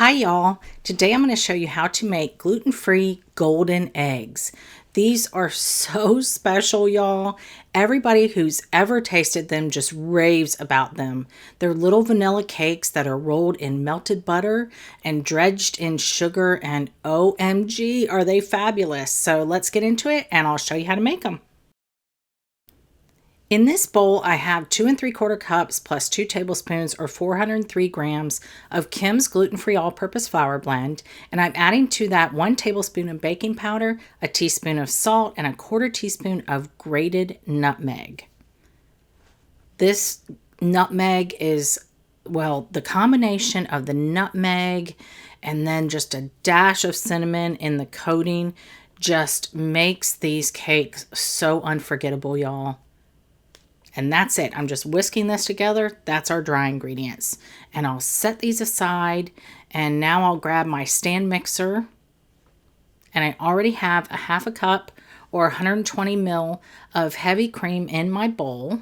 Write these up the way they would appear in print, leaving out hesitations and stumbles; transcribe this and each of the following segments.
Hi y'all, today I'm going to show you how to make gluten-free golden eggs. These are so special, y'all. Everybody who's ever tasted them just raves about them. They're little vanilla cakes that are rolled in melted butter and dredged in sugar, and OMG, are they fabulous. So let's get into it and I'll show you how to make them. In this bowl, I have 2 3/4 cups plus 2 tablespoons or 403 grams of Kim's gluten-free all-purpose flour blend, and I'm adding to that 1 tablespoon of baking powder, a teaspoon of salt, and a 1/4 teaspoon of grated nutmeg. This nutmeg is, well, the combination of the nutmeg and then just a dash of cinnamon in the coating just makes these cakes so unforgettable, y'all. And that's it. I'm just whisking this together. That's our dry ingredients. And I'll set these aside. And now I'll grab my stand mixer. And I already have a 1/2 cup or 120 ml of heavy cream in my bowl.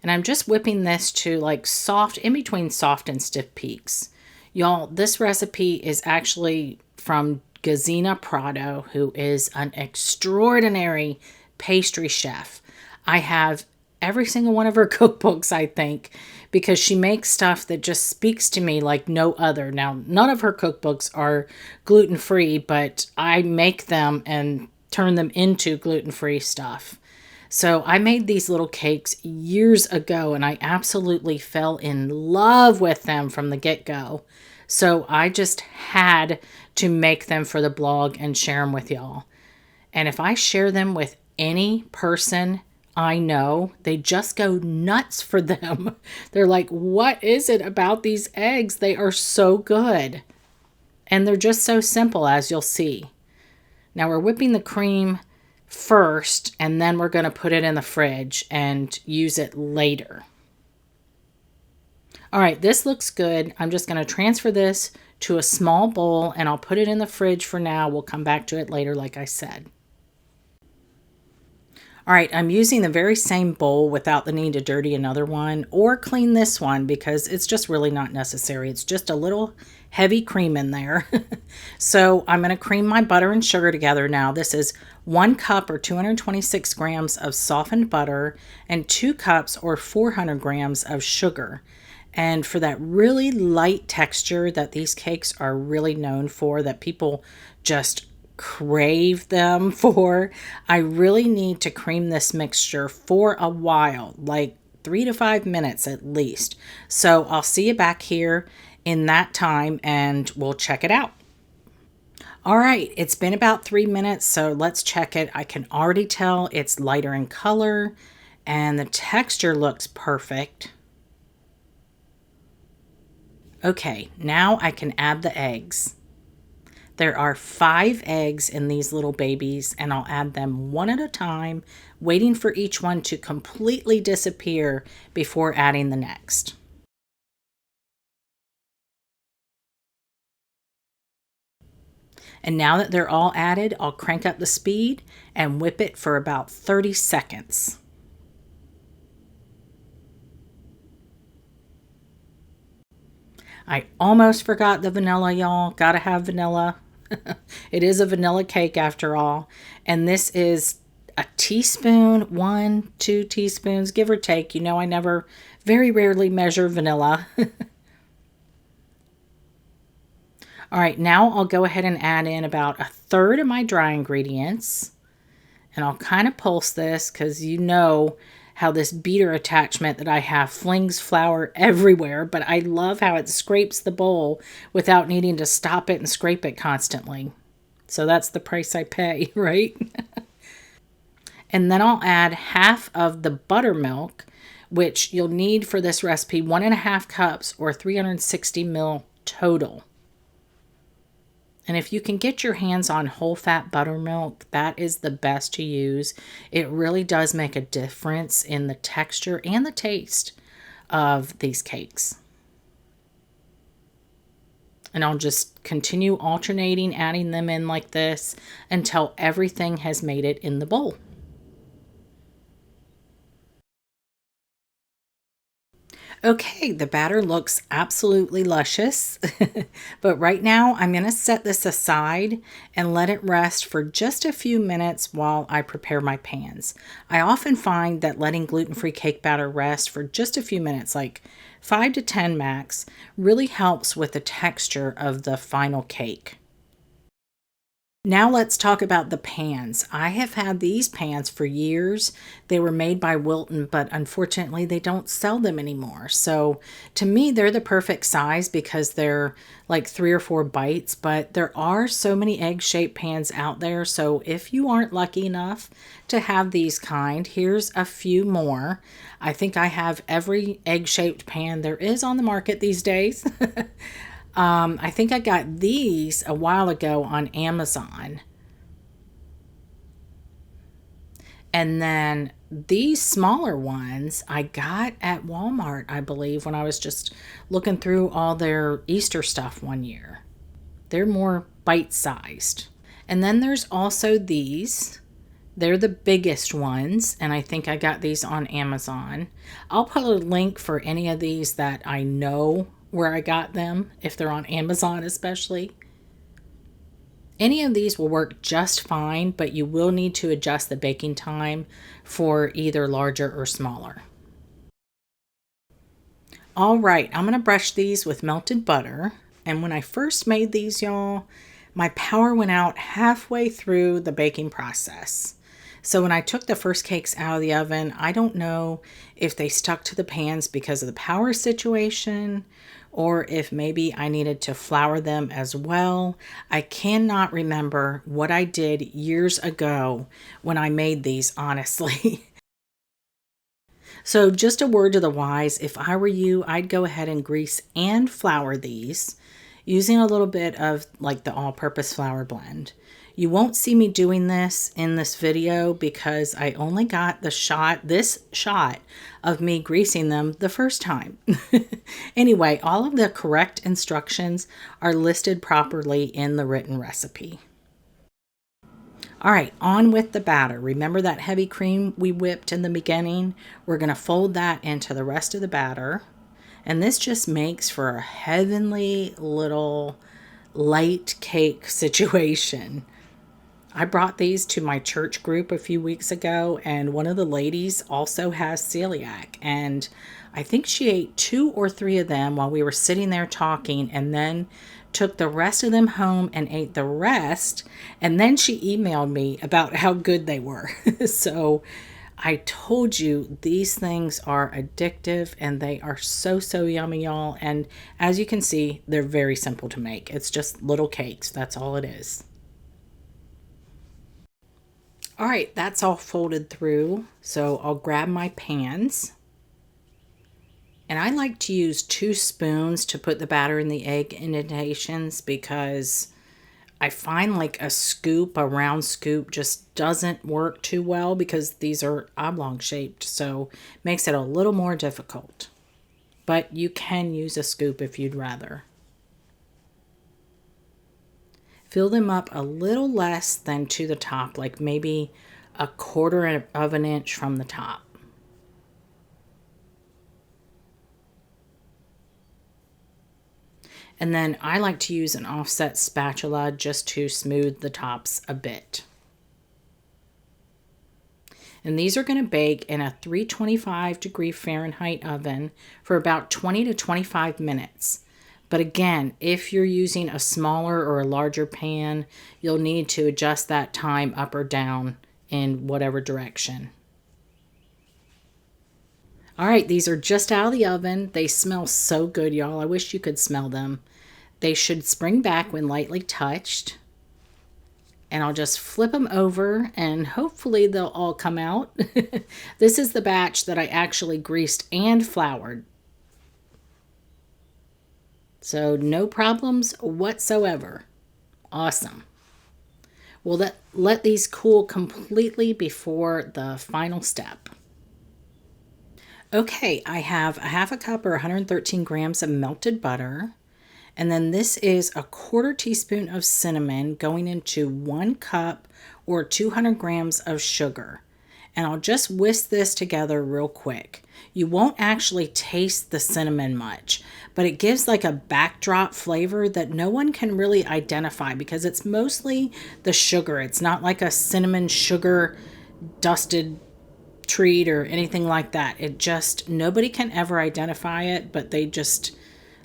And I'm just whipping this to like soft, in between soft and stiff peaks. Y'all, this recipe is actually from Gazina Prado, who is an extraordinary pastry chef. I have every single one of her cookbooks, I think, because she makes stuff that just speaks to me like no other. Now, none of her cookbooks are gluten-free, but I make them and turn them into gluten-free stuff. So I made these little cakes years ago, and I absolutely fell in love with them from the get-go. So I just had to make them for the blog and share them with y'all. And if I share them with any person I know, they just go nuts for them. They're like, what is it about these eggs? They are so good. And they're just so simple, as you'll see. Now we're whipping the cream first, and then we're going to put it in the fridge and use it later. All right, this looks good. I'm just going to transfer this to a small bowl, and I'll put it in the fridge for now. We'll come back to it later, like I said. All right, I'm using the very same bowl without the need to dirty another one or clean this one because it's just really not necessary. It's just a little heavy cream in there. So I'm going to cream my butter and sugar together now. This is 1 cup or 226 grams of softened butter and 2 cups or 400 grams of sugar. And for that really light texture that these cakes are really known for, that people just crave them for, I really need to cream this mixture for a while, like 3 to 5 minutes at least. So I'll see you back here in that time and we'll check it out. All right, it's been about 3 minutes, so let's check it. I can already tell it's lighter in color and the texture looks perfect. Okay, now I can add the eggs. There are 5 eggs in these little babies, and I'll add them one at a time, waiting for each one to completely disappear before adding the next. And now that they're all added, I'll crank up the speed and whip it for about 30 seconds. I almost forgot the vanilla, y'all. Gotta have vanilla. It is a vanilla cake after all. And this is a teaspoon, 1, 2 teaspoons, give or take. You know, I never, very rarely measure vanilla. All right, now I'll go ahead and add in about 1/3 of my dry ingredients. And I'll kind of pulse this because you know how this beater attachment that I have flings flour everywhere, but I love how it scrapes the bowl without needing to stop it and scrape it constantly. So that's the price I pay, right? And then I'll add half of the buttermilk, which you'll need for this recipe, 1.5 cups or 360 ml total. And if you can get your hands on whole fat buttermilk, that is the best to use. It really does make a difference in the texture and the taste of these cakes. And I'll just continue alternating, adding them in like this until everything has made it in the bowl. Okay, the batter looks absolutely luscious, but right now I'm going to set this aside and let it rest for just a few minutes while I prepare my pans. I often find that letting gluten-free cake batter rest for just a few minutes, like 5 to 10 max, really helps with the texture of the final cake. Now let's talk about the pans. I have had these pans for years. They were made by Wilton, but unfortunately they don't sell them anymore. So to me, they're the perfect size because they're like 3 or 4 bites, but there are so many egg-shaped pans out there. So if you aren't lucky enough to have these kind, here's a few more. I think I have every egg-shaped pan there is on the market these days. I think I got these a while ago on Amazon. And then these smaller ones I got at Walmart, I believe, when I was just looking through all their Easter stuff one year. They're more bite-sized. And then there's also these. They're the biggest ones, and I think I got these on Amazon. I'll put a link for any of these that I know where I got them, if they're on Amazon especially. Any of these will work just fine, but you will need to adjust the baking time for either larger or smaller. All right, I'm going to brush these with melted butter. And when I first made these, y'all, my power went out halfway through the baking process. So when I took the first cakes out of the oven, I don't know if they stuck to the pans because of the power situation or if maybe I needed to flour them as well. I cannot remember what I did years ago when I made these, honestly. So just a word to the wise, if I were you, I'd go ahead and grease and flour these using a little bit of like the all-purpose flour blend. You won't see me doing this in this video because I only got this shot of me greasing them the first time. Anyway, all of the correct instructions are listed properly in the written recipe. All right, on with the batter. Remember that heavy cream we whipped in the beginning? We're going to fold that into the rest of the batter. And this just makes for a heavenly little light cake situation. I brought these to my church group a few weeks ago, and one of the ladies also has celiac. And I think she ate 2 or 3 of them while we were sitting there talking, and then took the rest of them home and ate the rest. And then she emailed me about how good they were. So I told you these things are addictive and they are so, so yummy, y'all. And as you can see, they're very simple to make. It's just little cakes. That's all it is. All right, that's all folded through. So I'll grab my pans. And I like to use 2 spoons to put the batter in the egg indentations because I find like a scoop, a round scoop, just doesn't work too well because these are oblong shaped. So it makes it a little more difficult. But you can use a scoop if you'd rather. Fill them up a little less than to the top, like maybe 1/4 of an inch from the top. And then I like to use an offset spatula just to smooth the tops a bit. And these are going to bake in a 325-degree Fahrenheit oven for about 20 to 25 minutes. But again, if you're using a smaller or a larger pan, you'll need to adjust that time up or down in whatever direction. All right, these are just out of the oven. They smell so good, y'all. I wish you could smell them. They should spring back when lightly touched. And I'll just flip them over and hopefully they'll all come out. This is the batch that I actually greased and floured. So no problems whatsoever. Awesome. We'll let these cool completely before the final step. Okay, I have a 1/2 cup or 113 grams of melted butter. And then this is a 1/4 teaspoon of cinnamon going into 1 cup or 200 grams of sugar. And I'll just whisk this together real quick. you won't actually taste the cinnamon much, but it gives like a backdrop flavor that no one can really identify because it's mostly the sugar. It's not like a cinnamon sugar dusted treat or anything like that. It just, nobody can ever identify it, but they just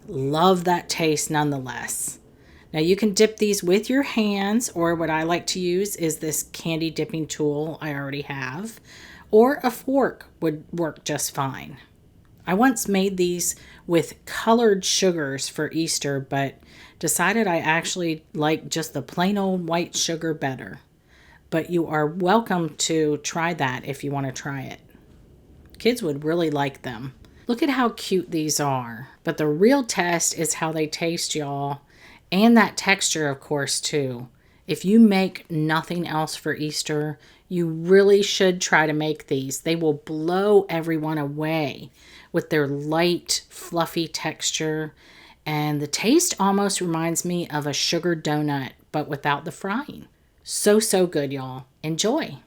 love that taste nonetheless. Now you can dip these with your hands, or what I like to use is this candy dipping tool I already have, or a fork would work just fine. I once made these with colored sugars for Easter, but decided I actually like just the plain old white sugar better. But you are welcome to try that if you want to try it. Kids would really like them. Look at how cute these are. But the real test is how they taste, y'all. And that texture, of course, too. If you make nothing else for Easter, you really should try to make these. They will blow everyone away with their light, fluffy texture. And the taste almost reminds me of a sugar donut, but without the frying. So, so good, y'all. Enjoy.